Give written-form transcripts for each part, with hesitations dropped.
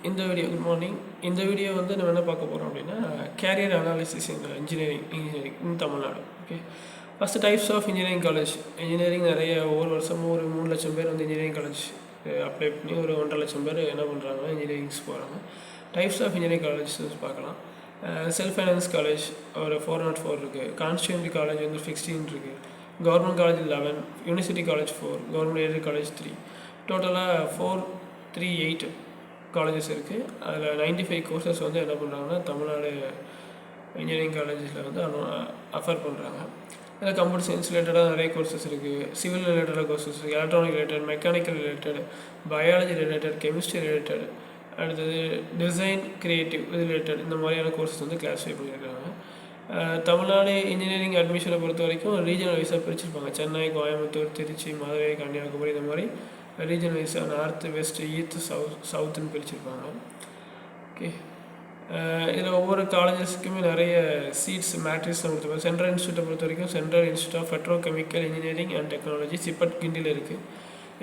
Good morning. இந்த video வந்து நம்ம என்ன பார்க்க போகிறோம் அப்படின்னா, career analysis in engineering in Tamil Nadu. Okay, first types of engineering college. Engineering நிறைய ஒவ்வொரு வருஷமும் ஒரு 3 லட்சம் பேர் வந்து இன்ஜினியரிங் காலேஜ் அப்ளை பண்ணி ஒரு 1.5 லட்சம் பேர் என்ன பண்ணுறாங்கன்னா இன்ஜினியரிங்ஸ் போகிறாங்க. டைப்ஸ் ஆஃப் இன்ஜினியரிங் காலேஜ் பார்க்கலாம். செல்ஃப் ஃபைனான்ஸ் காலேஜ் ஒரு 404 இருக்குது. கான்ஸ்டியூன்சி காலேஜ் வந்து 16 இருக்குது. Government college 11, university college 4, government aided college 3. டோட்டலாக 438 காலேஜஸ் இருக்குது. அதில் 95 கோர்சஸ் வந்து என்ன பண்ணுறாங்கன்னா தமிழ்நாடு இன்ஜினியரிங் காலேஜஸில் வந்து அஃபர் பண்ணுறாங்க. அதில் கம்ப்யூட்டர் சயின்ஸ் ரிலேட்டடாக நிறைய கோர்சஸ் இருக்குது. சிவில் ரிலேட்டடாக கோர்சஸ் இருக்குது. Electronic related, mechanical related, biology related, chemistry related, அடுத்தது டிசைன் கிரியேட்டிவ் ரிலேட்டட், இந்த மாதிரியான கோர்சஸ் வந்து கிளாஸிஃபை பண்ணியிருக்காங்க. தமிழ்நாடு இன்ஜினியரிங் அட்மிஷனை பொறுத்த வரைக்கும் ரீஜனல் வைஸாக பிரிச்சிருப்பாங்க. சென்னை, கோயம்புத்தூர், திருச்சி, மதுரை, கன்னியாகுமரி, இந்த மாதிரி ரீஜன் வைஸாக நார்த்து, வெஸ்ட்டு, ஈஸ்ட், சவுத்துன்னு பிரிச்சிருப்பாங்க. ஓகே, இதில் ஒவ்வொரு காலேஜஸ்க்குமே நிறைய சீட்ஸ் மேட்ரிக்ஸ் கொடுத்துருப்பாங்க. சென்ட்ரல் இன்ஸ்டியூட்டை பொறுத்த வரைக்கும் central institute of petrochemical engineering and technology CIPET கிண்டியில் இருக்குது.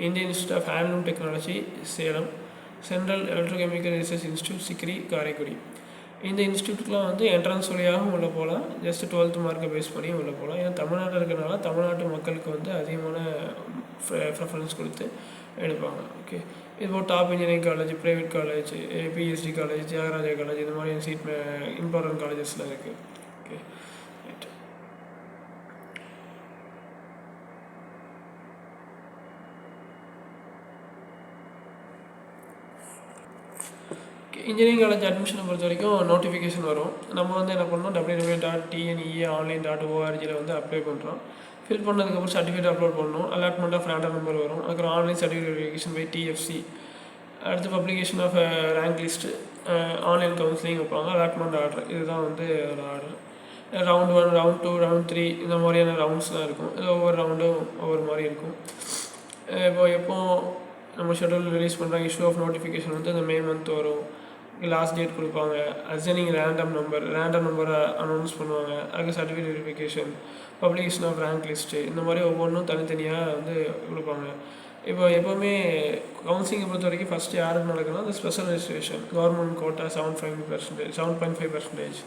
Indian institute of handloom technology Salem, central electrochemical research institute CECRI Karaikudi. இந்த இன்ஸ்டியூட்டுக்குலாம் வந்து என்ட்ரன்ஸ் வழியாகவும் உள்ளே போகலாம், ஜஸ்ட் 12th மார்க்கை பேஸ் பண்ணியும் உள்ளே போகலாம். ஏன்னா தமிழ்நாட்டில் இருக்கிறனால தமிழ்நாட்டு மக்களுக்கு வந்து அதிகமான ப்ரெஃபரன்ஸ் கொடுத்து எடுப்பாங்க. ஓகே, இது top engineering college, private college, PSG college, Thiagaraja college, இந்த மாதிரி சீட் இம்பார்ட்டன்ட் காலேஜஸ்லாம் இருக்குது. Okay, right. இன்ஜினியரிங் காலேஜ் அட்மிஷனை பொறுத்த வரைக்கும் நோட்டிஃபிகேஷன் வரும். நம்ம வந்து என்ன பண்ணோம், www.tneonline.org வந்து அப்ளை பண்ணுறோம். ஃபில் பண்ணதுக்கப்புறம் சர்டிஃபிகேட் அப்லோட் பண்ணணும். அலாட்மெண்ட் ஆஃப் ரேண்டம் நம்பர் வரும். அதுக்கப்புறம் online certificate verification by TFC. அடுத்து publication of rank list, online counselling வைப்பாங்க, அலாட்மெண்ட் ஆர்டர். இதுதான் வந்து அதோட ஆர்டர். ரவுண்ட் 1, ரவுண்ட் 2, ரவுண்ட் 3 இந்த மாதிரியான ரவுண்ட்ஸ்லாம் இருக்கும். இது ஒவ்வொரு ரவுண்டும் ஒவ்வொரு மாதிரி இருக்கும். எப்போ நம்ம ஷெட்யூல் ரிலீஸ் பண்ணுறாங்க, இஷ்யூ ஆஃப் நோட்டிஃபிகேஷன் வந்து இந்த மே மந்த் வரும். லாஸ்ட் டேட் கொடுப்பாங்க. அசைனிங் ரேண்டம் நம்பரை அனௌன்ஸ் பண்ணுவாங்க. அதுக்கு certificate verification, publication of rank list, இந்த மாதிரி ஒவ்வொன்றும் தனித்தனியாக வந்து கொடுப்பாங்க. இப்போ எப்போவுமே கவுன்சிலிங்கை பொறுத்த வரைக்கும் ஃபஸ்ட்டு யாருக்கு நடக்குன்னா அந்த ஸ்பெஷல் ரெஜிஸ்ட்ரேஷன், கவர்மெண்ட் கோட்டா 7.5%,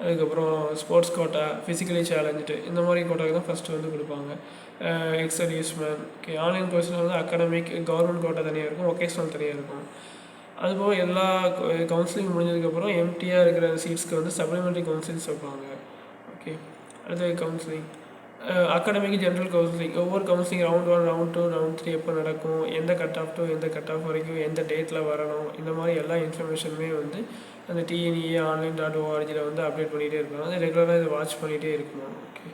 அதுக்கப்புறம் ஸ்போர்ட்ஸ் கோட்டா, ஃபிசிக்கலி சேலஞ்சுடு, இந்த மாதிரி கோட்டாக்கு தான் ஃபஸ்ட்டு வந்து கொடுப்பாங்க. X serviceman. ஓகே, ஆன்லைன் கோர்ஸில் வந்து அகாடமிக், கவர்மெண்ட் கோட்டா தனியாக இருக்கும், ஒகேஷ்னல் தனியாக இருக்கும். அதுபோக எல்லா கவுன்சிலிங் முடிஞ்சதுக்கப்புறம் எம்டியாக இருக்கிற சீட்ஸ்க்கு வந்து சப்ளிமெண்ட்ரி கவுன்சிலிங்ஸ் வைப்பாங்க. ஓகே, அடுத்தது கவுன்சிலிங் அகாடமிக், ஜென்ரல் கவுன்சிலிங். ஒவ்வொரு கவுன்சிலிங் ரவுண்ட் 1, ரவுண்ட் 2, ரவுண்ட் 3 எப்போ நடக்கும், எந்த கட் ஆஃப் டு எந்த கட் ஆஃப் வரைக்கும் எந்த டேட்டில் வரணும், இந்த மாதிரி எல்லா இன்ஃபர்மேஷனுமே வந்து அந்த TNEonline.org வந்து அப்டேட் பண்ணிகிட்டே இருப்பாங்க. அது ரெகுலராக இதை வாட்ச் பண்ணிகிட்டே இருக்கணும். ஓகே,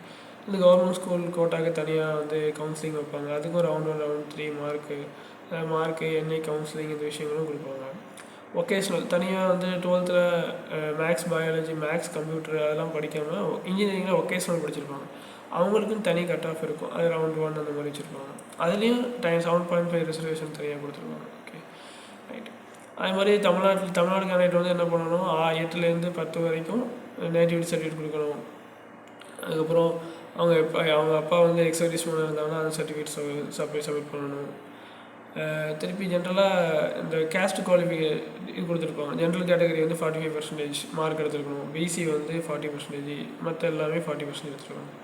இந்த கவர்மெண்ட் ஸ்கூல் கோட்டாக்கு தனியாக வந்து கவுன்சிலிங் வைப்பாங்க. அதுக்கும் ரவுண்ட் 1, ரவுண்ட் 3 மார்க்கு என்ஐ கவுன்சிலிங் இந்த விஷயங்களும் கொடுப்பாங்க. ஒகேஷ்னல் தனியாக வந்து 12th maths, biology, maths, computer அதெல்லாம் படிக்காமல் இன்ஜினியரிங்கில் ஒகேஷ்னல் படிச்சிருப்பாங்க. அவங்களுக்குன்னு தனி கட் ஆஃப் இருக்கும். அது ரவுண்ட் 1 அந்த மாதிரி வச்சுருப்பாங்க. அதுலேயும் 7.5 ரிசர்வேஷன் தனியாக கொடுத்துருவாங்க. Okay, right. அது மாதிரி தமிழ்நாடு கேண்டிடேட் வந்து என்ன பண்ணணும், 8லேருந்து 10 வரைக்கும் நேட்டிவிட்டி சர்டிஃபிகேட் கொடுக்கணும். அதுக்கப்புறம் அவங்க அப்பா வந்து எக்ஸ் சர்வீஸ்மேன் இருந்தாங்கன்னா அந்த சர்டிஃபிகேட் சப்மிட் பண்ணணும். திருப்பி ஜென்ரலாக இந்த கேஸ்ட் இது கொடுத்துருப்பாங்க. ஜென்ரல் கேட்டகரி வந்து 45% மார்க் எடுத்துருக்கணும். பிசி வந்து 40%, மற்ற எல்லாமே 40% எடுத்துருக்கணும்.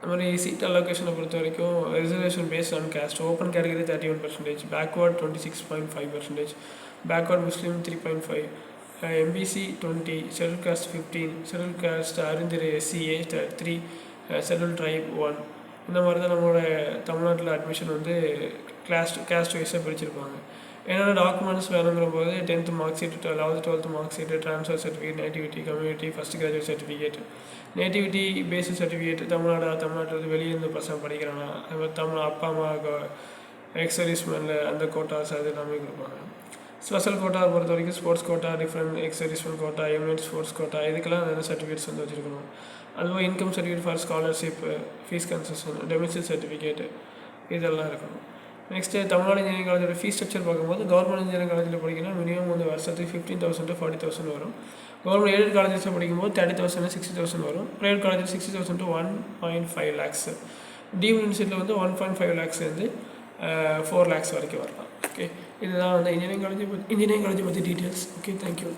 அது மாதிரி சீட் அலோகேஷனை பொறுத்த வரைக்கும் reservation based on caste. Open category 31%, backward 26.5%, backward Muslim 3.5%, MBC 20%, schedule caste 15%, schedule caste அறிஞர் SCA 3%, ஷெட்யூல் ட்ரைப் 1%. இந்த மாதிரி தான் நம்மளோட தமிழ்நாட்டில் அட்மிஷன் வந்து கேஸ்ட் வைஸாக பிரிச்சிருப்பாங்க. என்னென்ன டாக்குமெண்ட்ஸ் வேணுங்கிற போது 10th mark sheet, 11th 12th mark sheet, transfer certificate, nativity, community, first graduate certificate, nativity basis certificate, தமிழ்நாட்டில் வெளியிருந்து பசங்க படிக்கிறாங்க, அது மாதிரி அப்பா அம்மா எக்ஸ் சர்வீஸ்மேனில் அந்த கோட்டாஸ் அது எல்லாமே கொடுப்பாங்க. ஸ்பெஷல் கோட்டாவை பொறுத்த வரைக்கும் sports quota, different X serviceman quota, MEd sports quota, இதுக்கெல்லாம் நிறைய சர்டிஃபிகேட்ஸ் வந்து வச்சுருக்கணும். அதுவும் income certificate for scholarship, fees concession, domicile certificate, இதெல்லாம் இருக்கணும். நெக்ஸ்ட்டு தமிழ்நாடு இன்ஜினியரிங் காலேஜோட ஃபீஸ் ஸ்ட்ரக்சர் பார்க்கும்போது கவர்மெண்ட் இன்ஜினியரிங் காலேஜில் படிக்கணும் மினிமம் வந்து வருஷத்துக்கு 15,000 to 40,000 வரும். கவர்மெண்ட் எய்டட் காலேஜஸில் படிக்கும்போது 30,000 to 60,000 வரும். ப்ரைவேட் காலேஜில் 60,000 to 1.5 lakhs. டீம்டு யூனிவர்சிட்டியில் வந்து 1.5 lakhs வந்து 4 lakhs வரைக்கும் வரலாம். ஓகே, இதுதான் வந்து இன்ஜினியரிங் காலேஜை பற்றி டீட்டெயில்ஸ். Okay, thank you.